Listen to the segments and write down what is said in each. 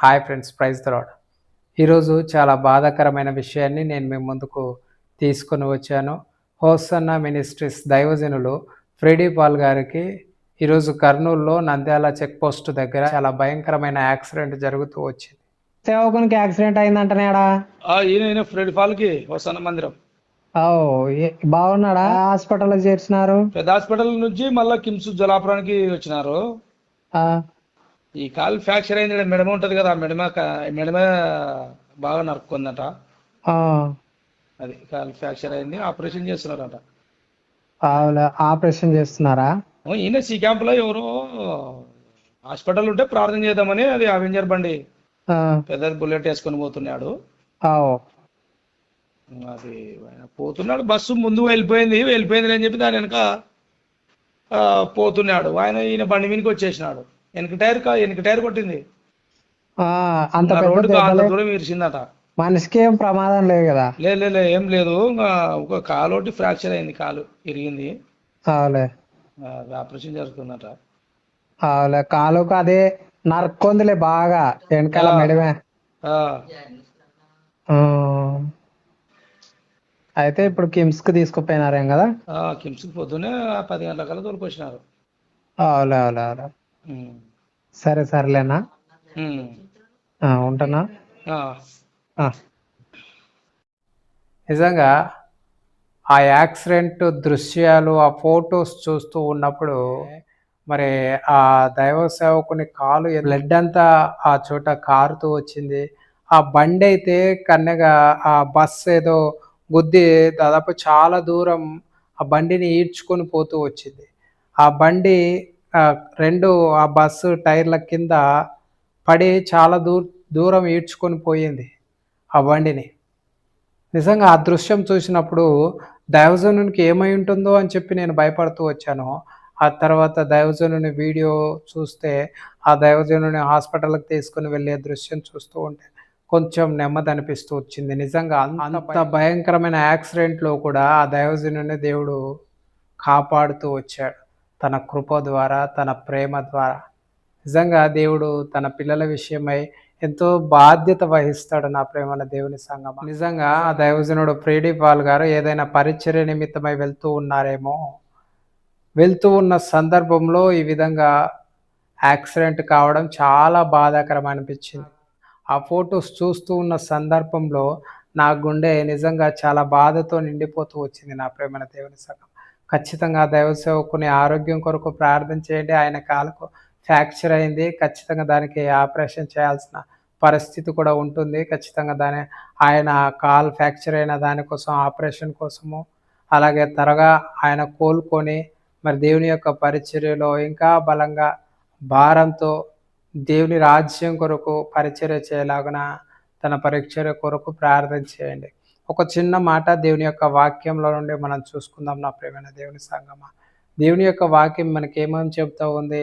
Hi friends, praise the Lord. ఈరోజు చాలా బాధాకరమైన విషయాన్ని నేను మీ ముందుకు తీసుకొని వచ్చాను. హోసన్నా మినిస్ట్రీస్ దైవజనులు ఫ్రెడీ పాల్ గారికి ఈరోజు కర్నూలులో నంద్యాల చెక్ పోస్ట్ దగ్గర చాలా భయంకరమైన యాక్సిడెంట్ జరుగుతూ వచ్చింది. సేవకునికి యాక్సిడెంట్ అయిందంటనే ఆడ. ఈయన ఫ్రెడ్ ఫాల్కి హోసన్న మందిరం. బాగున్నాడా? హాస్పిటల్ చేర్చినారు. పెద్ద హాస్పిటల్ నుంచి మళ్ళా కిమ్స్ జలాపురానికి వచ్చినారు. ఈ కాలు ఫ్రాక్చర్ అయింది. మెడమ ఉంటది కదా, మెడమ బాగా నరుక్కుందట. అది కాలు ఫ్రాక్చర్ అయింది, ఆపరేషన్ చేస్తున్నారట. ఆపరేషన్ చేస్తున్నారా? ఈయన సి క్యాంప్ లో ఎవరో హాస్పిటల్ ఉంటే ప్రార్థన చేద్దామని అది అవెంజర్ బండి పెద్ద బుల్లెట్ వేసుకొని పోతున్నాడు. అది పోతున్నాడు, బస్సు ముందు వెళ్ళిపోయింది అని చెప్పి దాని వెనక పోతున్నాడు. ఈయన బండి మీదకి వచ్చేసినాడు. వెనక టైర్ కొట్టింది. రోడ్డుకు అంత దూరం ఇరిచిందట. మనిషికి ఏం ప్రమాదం లేదు కదా? లేదు, ఏం లేదు. ఒక కాలు ఫ్రాక్చర్ అయింది, కాలు ఇరిగింది. ఆపరేషన్ జరుగుతుందట. కాలుకు అదే నరుక్కుందిలే బాగా వెనకాల మెడమే. అయితే ఇప్పుడు కిమ్స్ కి తీసుకుపోయినారేం కదా? కిమ్స్ కి పొద్దునే 10 గంటల కల్లా తోలుకొచ్చినారు. సరేలేనా, ఉంటున్నా. నిజంగా ఆ యాక్సిడెంట్ దృశ్యాలు, ఆ ఫొటోస్ చూస్తూ ఉన్నప్పుడు మరి ఆ దైవ సేవకుని కాలు బ్లడ్ అంతా ఆ చోట కారుతూ వచ్చింది. ఆ బండి అయితే కన్నెగా ఆ బస్సు ఏదో గుద్ది దాదాపు చాలా దూరం ఆ బండిని ఈడ్చుకొని పోతూ వచ్చింది. ఆ బండి ఆ బస్సు టైర్ల కింద పడి చాలా దూరం ఈడ్చుకొని పోయింది ఆ బండిని. నిజంగా ఆ దృశ్యం చూసినప్పుడు దైవజనునికి ఏమై ఉంటుందో అని చెప్పి నేను భయపడుతూ వచ్చాను. ఆ తర్వాత దైవజనుని వీడియో చూస్తే ఆ దైవజనుని హాస్పిటల్కి తీసుకుని వెళ్ళే దృశ్యం చూస్తూ ఉంటే కొంచెం నెమ్మది అనిపిస్తూ వచ్చింది. నిజంగా అంత భయంకరమైన యాక్సిడెంట్లో కూడా ఆ దైవజనుని దేవుడు కాపాడుతూ వచ్చాడు తన కృప ద్వారా, తన ప్రేమ ద్వారా. నిజంగా దేవుడు తన పిల్లల విషయమై ఎంతో బాధ్యత వహిస్తాడు. నా ప్రేమల దేవుని సంగమా, నిజంగా ఆ దైవజనుడు ఫ్రెడీ పాల్ గారు ఏదైనా పరిచర్య నిమిత్తమై వెళ్తూ ఉన్నారేమో. వెళ్తూ ఉన్న సందర్భంలో ఈ విధంగా యాక్సిడెంట్ కావడం చాలా బాధాకరం అనిపించింది. ఆ ఫొటోస్ చూస్తూ ఉన్న సందర్భంలో నా గుండె నిజంగా చాలా బాధతో నిండిపోతూ వచ్చింది. నా ప్రేమల దేవుని సంగమా, ఖచ్చితంగా దైవ సేవకుని ఆరోగ్యం కొరకు ప్రార్థన చేయండి. ఆయన కాలుకు ఫ్రాక్చర్ అయింది, ఖచ్చితంగా దానికి ఆపరేషన్ చేయాల్సిన పరిస్థితి కూడా ఉంటుంది. ఖచ్చితంగా ఆయన కాల్ ఫ్రాక్చర్ అయిన దానికోసం ఆపరేషన్ కోసము, అలాగే త్వరగా ఆయన కోలుకొని మరి దేవుని యొక్క పరిచర్యలో ఇంకా బలంగా భారంతో దేవుని రాజ్యం కొరకు పరిచర్య చేయలాగున తన పరిచర్య కొరకు ప్రార్థన చేయండి. ఒక చిన్న మాట దేవుని యొక్క వాక్యంలో నుండి మనం చూసుకుందాం. నా ప్రియమైన దేవుని సంగమా, దేవుని యొక్క వాక్యం మనకి ఏమని చెబుతూ ఉంది?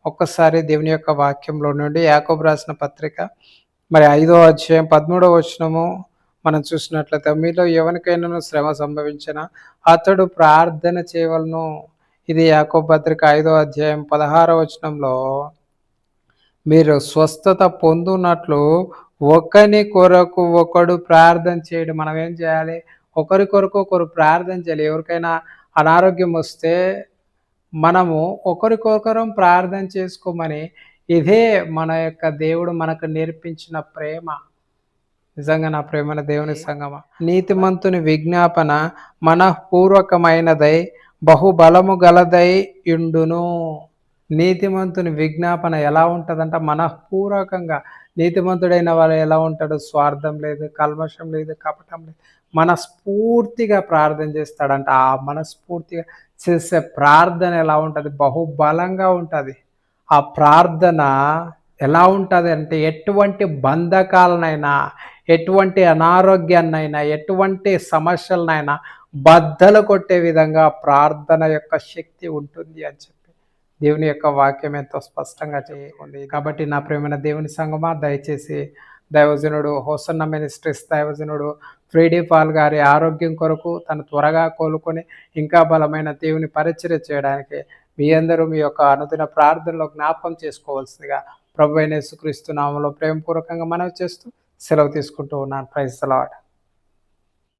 ఒక్కసారి దేవుని యొక్క వాక్యంలో నుండి యాకోబు రాసిన పత్రిక మరి 5వ అధ్యాయం 13వ వచనము మనం చూసినట్లయితే, మీలో ఎవరికైనా శ్రమ సంభవించిన అతడు ప్రార్థన చేయవలను. ఇది యాకోబు పత్రిక 5వ అధ్యాయం 16వ వచనంలో, మీరు స్వస్థత పొందునట్లు ఒకని కొరకు ఒకడు ప్రార్థన చేయడం. మనం ఏం చేయాలి? ఒకరి కొరకు ఒకరు ప్రార్థన చేయాలి. ఎవరికైనా అనారోగ్యం వస్తే మనము ఒకరికొకరం ప్రార్థన చేసుకోమని, ఇదే మన యొక్క దేవుడు మనకు నేర్పించిన ప్రేమ. నిజంగా నా ప్రేమన దేవుని సంగమా, నీతిమంతుని విజ్ఞాపన మనఃపూర్వకమైనదై బహుబలము గలదై యుండును. నీతిమంతుని విజ్ఞాపన ఎలా ఉంటుందంట? మనఃపూర్వకంగా. నీతిమంతుడైన వాళ్ళు ఎలా ఉంటాడు? స్వార్థం లేదు, కల్మషం లేదు, కపటం లేదు, మనస్ఫూర్తిగా ప్రార్థన చేస్తాడంట. ఆ మనస్ఫూర్తిగా చేసే ప్రార్థన ఎలా ఉంటుంది? బహుబలంగా ఉంటుంది. ఆ ప్రార్థన ఎలా ఉంటుంది అంటే, ఎటువంటి బంధకాలనైనా, ఎటువంటి అనారోగ్యాన్నైనా, ఎటువంటి సమస్యలనైనా బద్దలు కొట్టే విధంగా ప్రార్థన యొక్క శక్తి ఉంటుంది అని చెప్పి దేవుని యొక్క వాక్యం ఎంతో స్పష్టంగా చెప్పుకుంది. కాబట్టి నా ప్రియమైన దేవుని సంగమా, దయచేసి దైవజనుడు హోసన్న మినిస్ట్రీస్ దైవజనుడు ఫ్రెడీ పాల్ గారి ఆరోగ్యం కొరకు తను త్వరగా కోలుకొని ఇంకా బలమైన దేవుని పరిచర్య చేయడానికి మీ అందరూ మీ యొక్క అనుదిన ప్రార్థనలో జ్ఞాపకం చేసుకోవాల్సిందిగా ప్రభు అయిన యేసుక్రీస్తు నామములో ప్రేమపూర్వకంగా మనవి చేస్తూ సెలవు తీసుకుంటూ ఉన్నాను. Praise the lord.